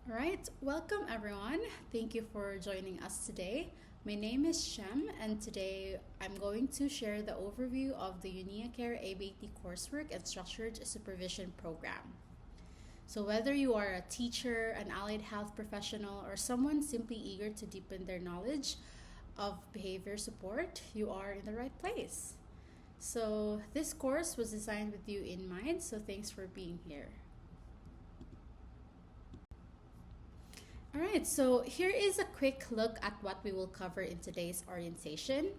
All right, welcome everyone. Thank you for joining us today. My name is Shem, and today I'm going to share the overview of the Euniacare ABAT Coursework and Structured Supervision program. So, whether you are a teacher, an allied health professional, or someone simply eager to deepen their knowledge of behavior support, you are in the right place. So, this course was designed with you in mind, so thanks for being here. All right, so here is a quick look at what we will cover in today's orientation.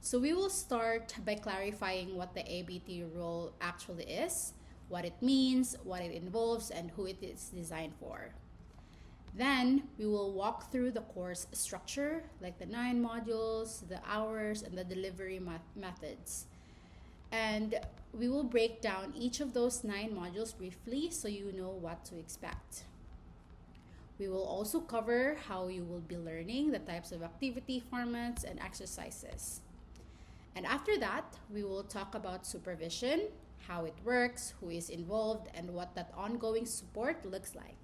So we will start by clarifying what the ABT role actually is, what it means, what it involves, and who it is designed for. Then we will walk through the course structure, like the 9 modules, the hours, and the delivery methods. And we will break down each of those 9 modules briefly so you know what to expect. We will also cover how you will be learning, the types of activity formats and exercises. And after that, we will talk about supervision, how it works, who is involved, and what that ongoing support looks like.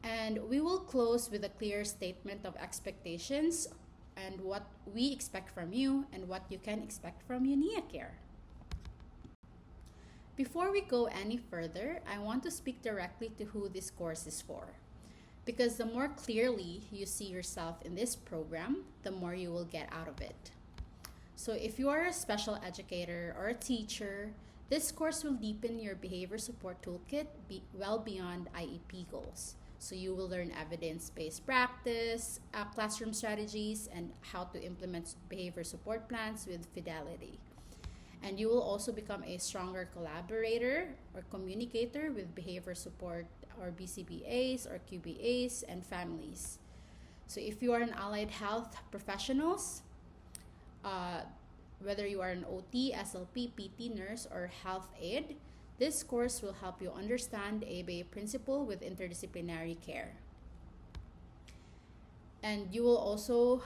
And we will close with a clear statement of expectations and what we expect from you and what you can expect from Euniacare. Before we go any further, I want to speak directly to who this course is for. Because the more clearly you see yourself in this program, the more you will get out of it. So if you are a special educator or a teacher, this course will deepen your behavior support toolkit well beyond IEP goals. So you will learn evidence-based practice, classroom strategies, and how to implement behavior support plans with fidelity. And you will also become a stronger collaborator or communicator with behavior support or BCBAs or QBAs and families. So if you are an allied health professionals, whether you are an OT, SLP, PT, nurse, or health aide, this course will help you understand ABA principle with interdisciplinary care. And you will also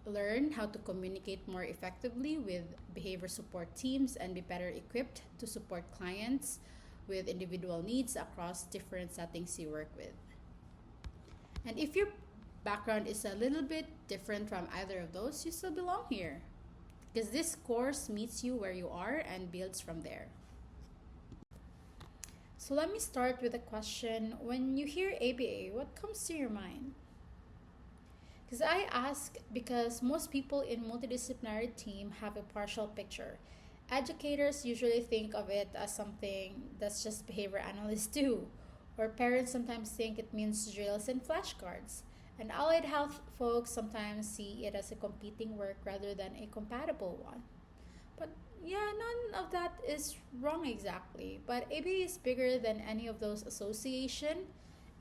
learn how to communicate more effectively with behavior support teams and be better equipped to support clients with individual needs across different settings you work with. And if your background is a little bit different from either of those, you still belong here, because this course meets you where you are and builds from there. So let me start with a question. When you hear ABA, what comes to your mind? Because I ask because most people in multidisciplinary team have a partial picture. Educators usually think of it as something that's just behavior analysts do, or parents sometimes think it means drills and flashcards. And allied health folks sometimes see it as a competing work rather than a compatible one. But yeah, none of that is wrong exactly. But ABA is bigger than any of those associations,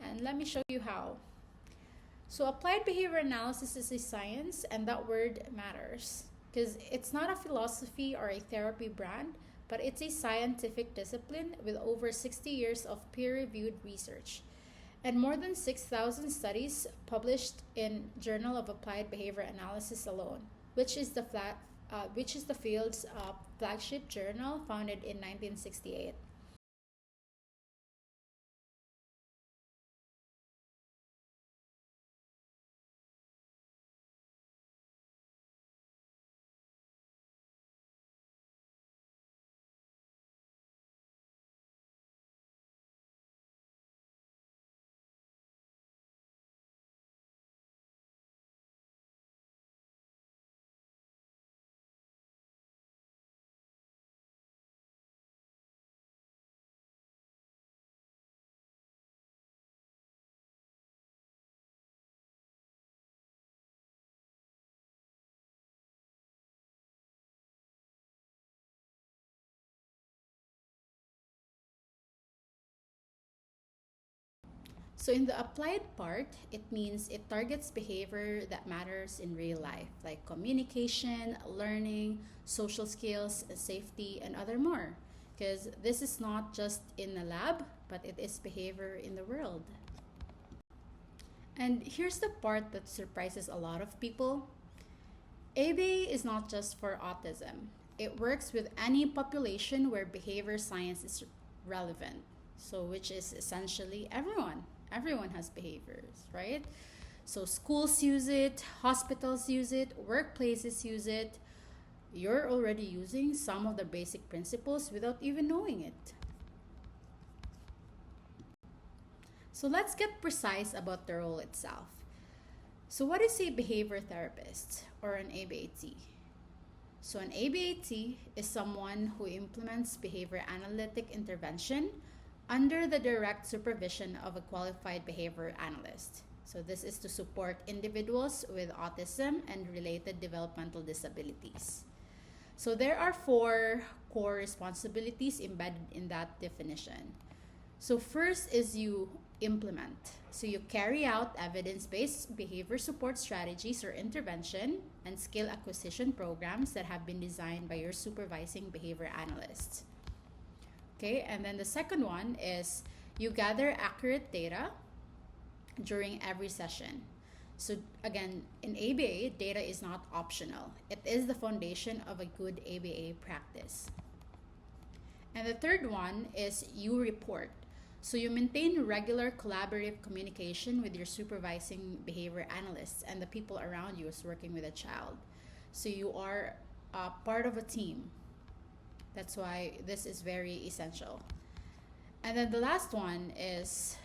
and let me show you how. So applied behavior analysis is a science, and that word matters because it's not a philosophy or a therapy brand, but it's a scientific discipline with over 60 years of peer-reviewed research and more than 6,000 studies published in Journal of Applied Behavior Analysis alone, which is the field's flagship journal, founded in 1968. So in the applied part, it means it targets behavior that matters in real life, like communication, learning, social skills, safety, and other more. Because this is not just in the lab, but it is behavior in the world. And here's the part that surprises a lot of people. ABA is not just for autism. It works with any population where behavior science is relevant. So which is essentially everyone. Everyone has behaviors, right? So schools use it, hospitals use it, workplaces use it. You're already using some of the basic principles without even knowing it. So let's get precise about the role itself. So what is a behavior therapist or an ABAT? So an ABAT is someone who implements behavior analytic intervention under the direct supervision of a qualified behavior analyst. So this is to support individuals with autism and related developmental disabilities. So there are 4 core responsibilities embedded in that definition. So first is you implement. So you carry out evidence-based behavior support strategies or intervention and skill acquisition programs that have been designed by your supervising behavior analyst. Okay, and then the second one is you gather accurate data during every session. So again, in ABA, data is not optional. It is the foundation of a good ABA practice. And the third one is you report. So you maintain regular collaborative communication with your supervising behavior analysts and the people around you who's working with a child. So you are part of a team. That's why this is very essential. And then the last one is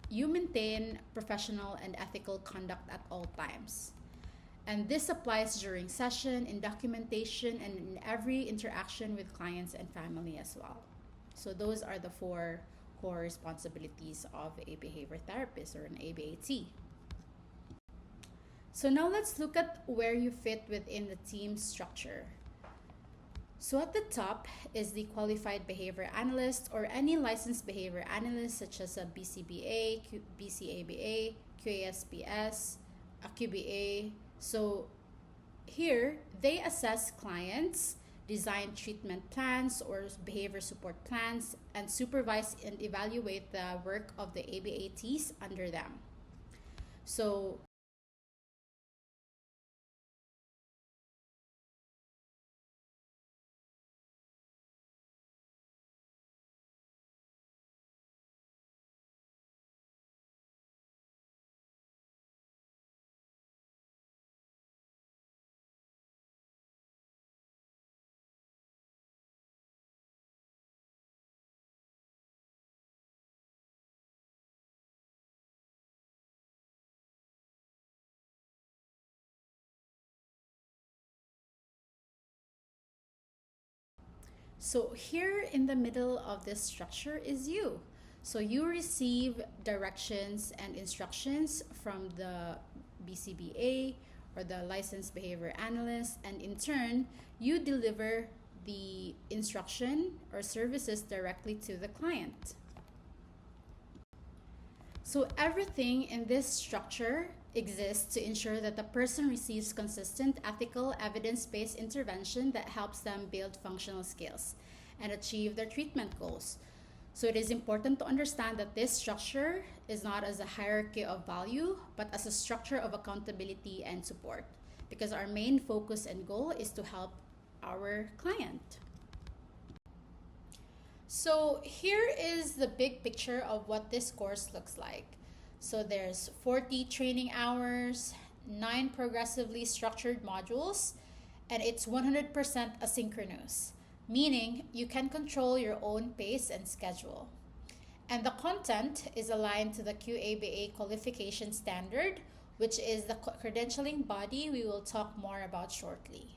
you maintain professional and ethical conduct at all times. And this applies during session, in documentation, and in every interaction with clients and family as well. So those are the 4 core responsibilities of a behavior therapist or an ABAT. So now let's look at where you fit within the team structure. So at the top is the qualified behavior analyst or any licensed behavior analyst such as a BCBA, BCABA, QASPS, a QBA. So here they assess clients, design treatment plans or behavior support plans, and supervise and evaluate the work of the ABATs under them. So So here in the middle of this structure is you. So you receive directions and instructions from the BCBA or the licensed behavior analyst, and in turn, you deliver the instruction or services directly to the client. So everything in this structure exists to ensure that the person receives consistent, ethical, evidence-based intervention that helps them build functional skills and achieve their treatment goals. So it is important to understand that this structure is not as a hierarchy of value, but as a structure of accountability and support, because our main focus and goal is to help our client. So here is the big picture of what this course looks like. So there's 40 training hours, 9 progressively structured modules, and it's 100% asynchronous, meaning you can control your own pace and schedule. And the content is aligned to the QABA qualification standard, which is the credentialing body we will talk more about shortly.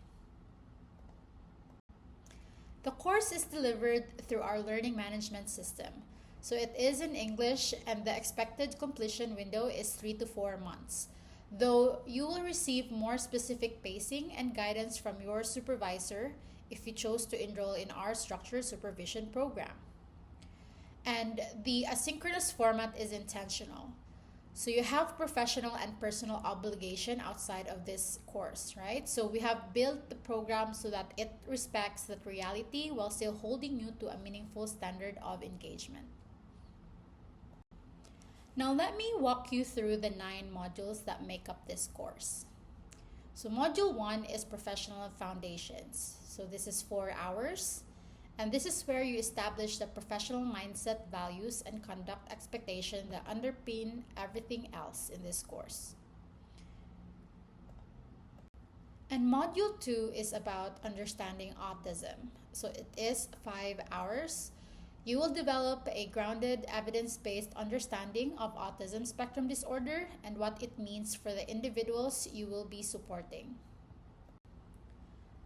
The course is delivered through our learning management system. So it is in English, and the expected completion window is 3 to 4 months, though you will receive more specific pacing and guidance from your supervisor if you chose to enroll in our structured supervision program. And the asynchronous format is intentional. So you have professional and personal obligation outside of this course, right? So we have built the program so that it respects that reality while still holding you to a meaningful standard of engagement. Now let me walk you through the 9 modules that make up this course. So module 1 is professional foundations. So this is 4 hours. And this is where you establish the professional mindset, values, and conduct expectation that underpin everything else in this course. And Module 2 is about understanding autism. So it is 5 hours. You will develop a grounded, evidence-based understanding of autism spectrum disorder and what it means for the individuals you will be supporting.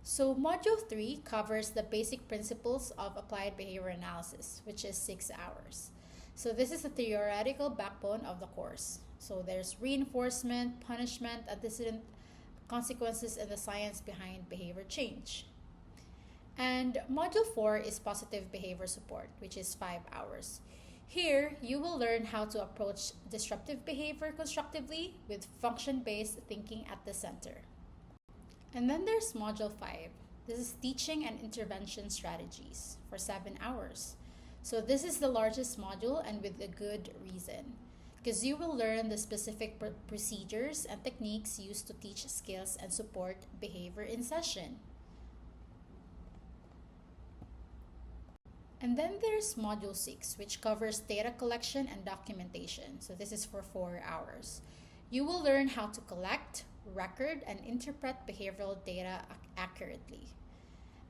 So Module 3 covers the basic principles of applied behavior analysis, which is 6 hours. So this is the theoretical backbone of the course. So there's reinforcement, punishment, antecedent consequences, and the science behind behavior change. And Module 4 is positive behavior support, which is 5 hours. Here, you will learn how to approach disruptive behavior constructively with function-based thinking at the center. And then there's Module 5. This is teaching and intervention strategies for 7 hours. So this is the largest module, and with a good reason, because you will learn the specific procedures and techniques used to teach skills and support behavior in session. And then there's Module 6, which covers data collection and documentation. So this is for 4 hours. You will learn how to collect, record, and interpret behavioral data accurately.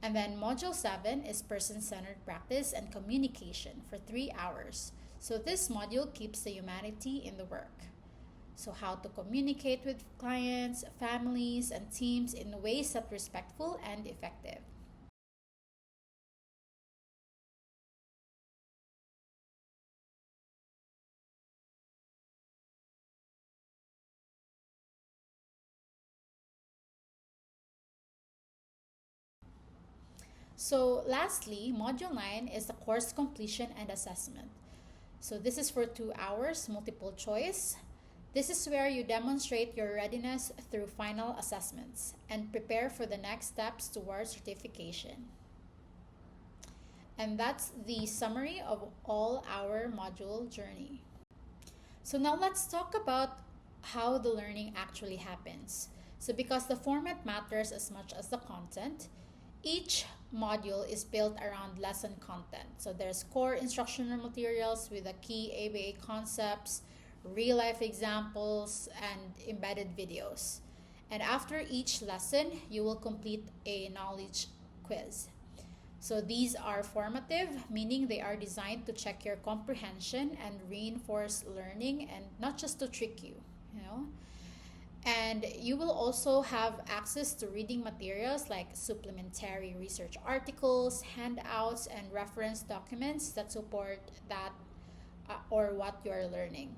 And then Module 7 is person-centered practice and communication for 3 hours. So this module keeps the humanity in the work. So how to communicate with clients, families, and teams in ways that are respectful and effective. So lastly, Module 9 is the course completion and assessment. So this is for 2 hours, multiple choice. This is where you demonstrate your readiness through final assessments and prepare for the next steps towards certification. And that's the summary of all our module journey. So now let's talk about how the learning actually happens. So because the format matters as much as the content, each module is built around lesson content. So there's core instructional materials with the key ABA concepts, real-life examples, and embedded videos. And after each lesson, you will complete a knowledge quiz. So these are formative, meaning they are designed to check your comprehension and reinforce learning and not just to trick you, And you will also have access to reading materials like supplementary research articles, handouts, and reference documents that support that or what you're learning.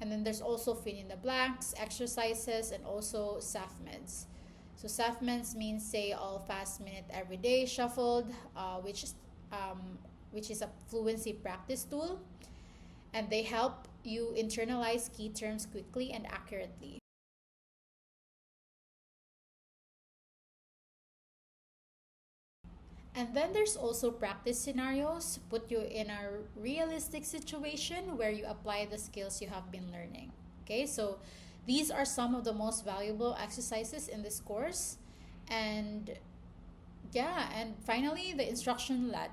And then there's also fill in the blanks, exercises, and also SAFMEDs. So SAFMEDs means say all fast minute everyday shuffled, which is a fluency practice tool. And they help you internalize key terms quickly and accurately. And then there's also practice scenarios, put you in a realistic situation where you apply the skills you have been learning. Okay, so these are some of the most valuable exercises in this course. And finally, the instruction-led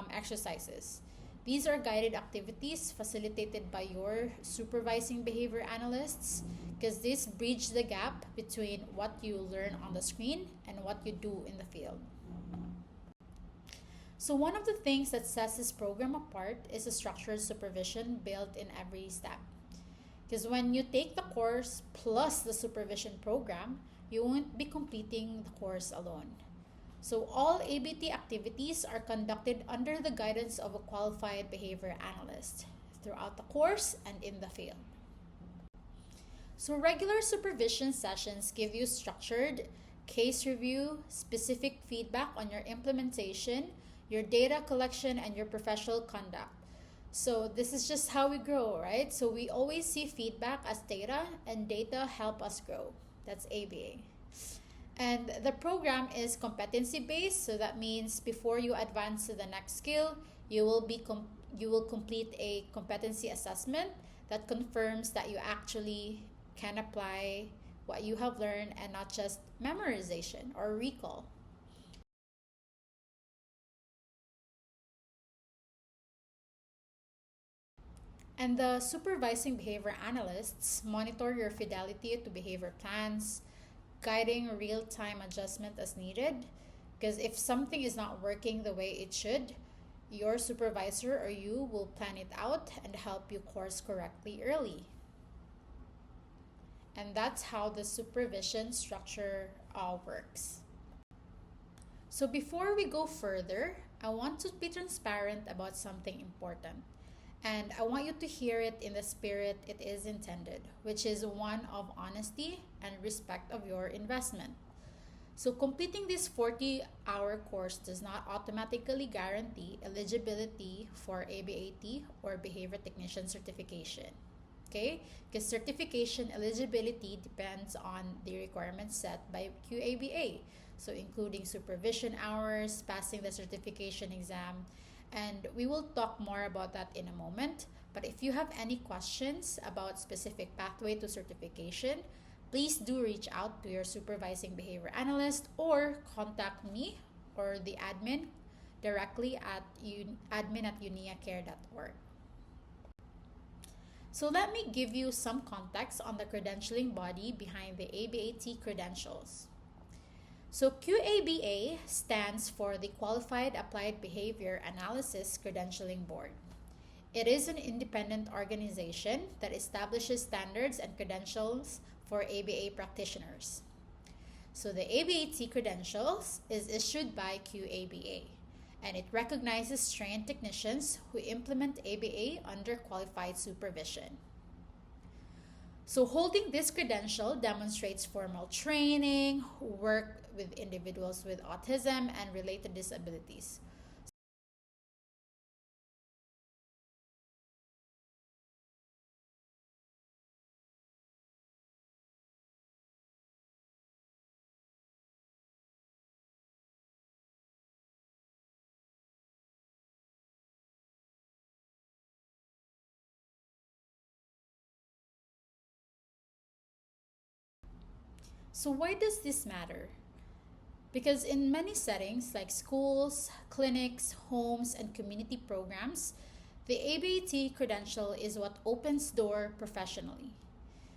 exercises. These are guided activities facilitated by your supervising behavior analysts, because this bridge the gap between what you learn on the screen and what you do in the field. So one of the things that sets this program apart is the structured supervision built in every step. Because when you take the course plus the supervision program, you won't be completing the course alone. So all ABT activities are conducted under the guidance of a qualified behavior analyst throughout the course and in the field. So regular supervision sessions give you structured case review, specific feedback on your implementation, your data collection, and your professional conduct. So this is just how we grow, right? So we always see feedback as data, and data help us grow. That's ABA. And the program is competency-based, so that means before you advance to the next skill, you will complete a competency assessment that confirms that you actually can apply what you have learned and not just memorization or recall. And the supervising behavior analysts monitor your fidelity to behavior plans, guiding real-time adjustment as needed. Because if something is not working the way it should, your supervisor or you will plan it out and help you course correctly early. And that's how the supervision structure works. So before we go further, I want to be transparent about something important. And I want you to hear it in the spirit it is intended, which is one of honesty and respect of your investment. So completing this 40-hour course does not automatically guarantee eligibility for ABAT or Behavior Technician certification. Okay? Because certification eligibility depends on the requirements set by QABA. So including supervision hours, passing the certification exam, and we will talk more about that in a moment. But if you have any questions about specific pathway to certification, please do reach out to your supervising behavior analyst or contact me or the admin directly at admin@euniacare.org. So let me give you some context on the credentialing body behind the ABAT credentials. So QABA stands for the Qualified Applied Behavior Analysis Credentialing Board. It is an independent organization that establishes standards and credentials for ABA practitioners. So the ABAT credentials is issued by QABA, and it recognizes trained technicians who implement ABA under qualified supervision. So holding this credential demonstrates formal training, work with individuals with autism and related disabilities. So why does this matter? Because in many settings like schools, clinics, homes, and community programs, the ABAT credential is what opens door professionally.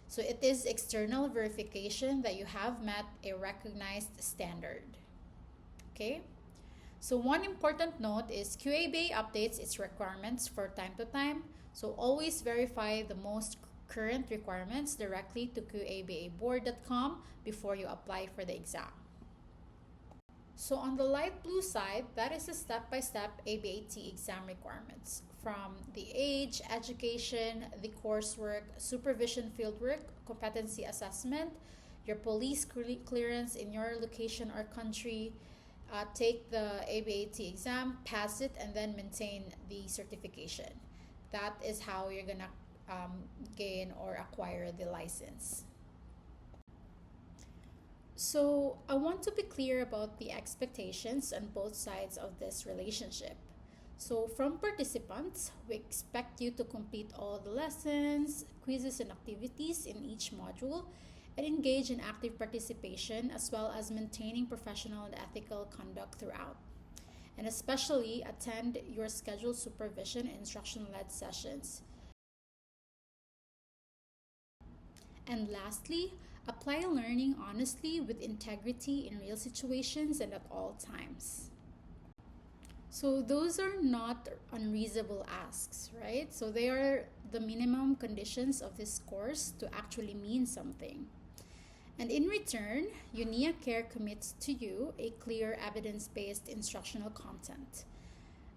So it is external verification that you have met a recognized standard. Okay? So one important note is QABA updates its requirements for time to time. So always verify the most current requirements directly to QABAboard.com before you apply for the exam. So on the light blue side, that is the step-by-step ABAT exam requirements from the age, education, the coursework, supervision fieldwork, competency assessment, your police clearance in your location or country, take the ABAT exam, pass it, and then maintain the certification. That is how you're gonna gain or acquire the license. So I want to be clear about the expectations on both sides of this relationship. So from participants, we expect you to complete all the lessons, quizzes, and activities in each module and engage in active participation as well as maintaining professional and ethical conduct throughout. And especially attend your scheduled supervision and instruction-led sessions. And lastly, apply learning honestly with integrity in real situations and at all times. So those are not unreasonable asks, right? So they are the minimum conditions of this course to actually mean something. And in return, Euniacare commits to you a clear evidence-based instructional content,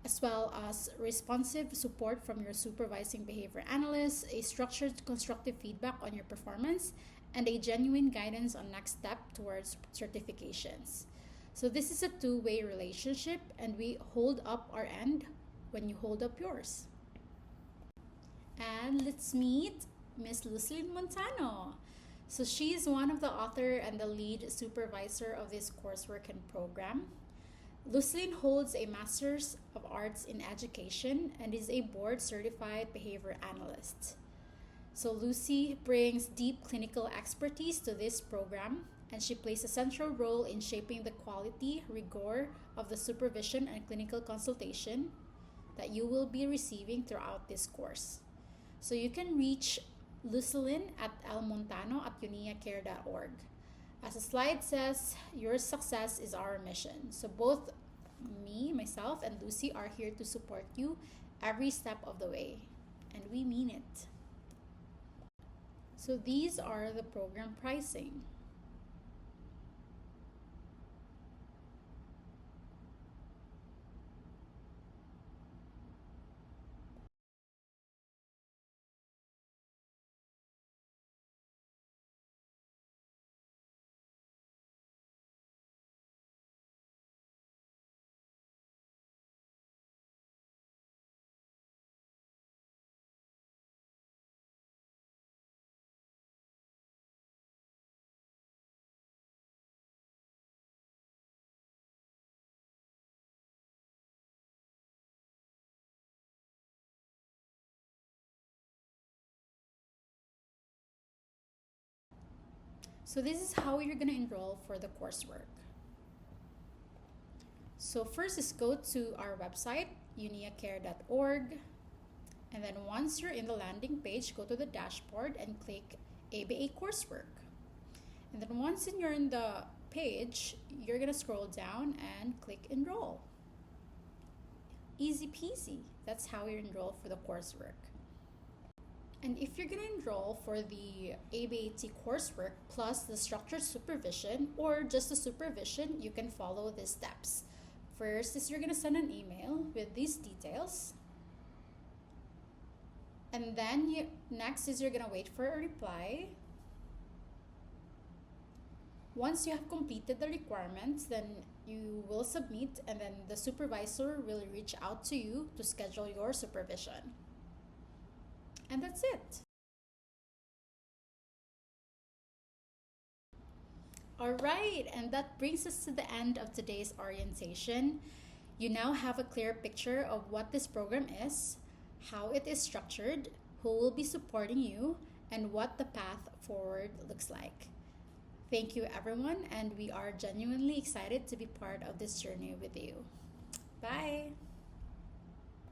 as well as responsive support from your supervising behavior analyst, a structured constructive feedback on your performance, and a genuine guidance on next step towards certifications. So this is a two-way relationship, and we hold up our end when you hold up yours. And let's meet Miss Lucilyn Montano. So she is one of the author and the lead supervisor of this coursework and program. Lucilyn holds a Master's of Arts in Education and is a board-certified behavior analyst. So Lucy brings deep clinical expertise to this program, and she plays a central role in shaping the quality, rigor of the supervision and clinical consultation that you will be receiving throughout this course. So you can reach Lucilin at lmontano@euniacare.org. As the slide says, your success is our mission. So both myself, and Lucy are here to support you every step of the way. And we mean it. So these are the program pricing. So this is how you're going to enroll for the coursework. So first is go to our website, euniacare.org. And then once you're in the landing page, go to the dashboard and click ABA Coursework. And then once you're in the page, you're going to scroll down and click Enroll. Easy peasy. That's how you enroll for the coursework. And if you're going to enroll for the ABAT coursework plus the structured supervision or just the supervision, you can follow these steps. First is you're going to send an email with these details. And then next is you're going to wait for a reply. Once you have completed the requirements, then you will submit, and then the supervisor will reach out to you to schedule your supervision. And that's it. All right, and that brings us to the end of today's orientation. You now have a clear picture of what this program is, how it is structured, who will be supporting you, and what the path forward looks like. Thank you, everyone, and we are genuinely excited to be part of this journey with you. Bye.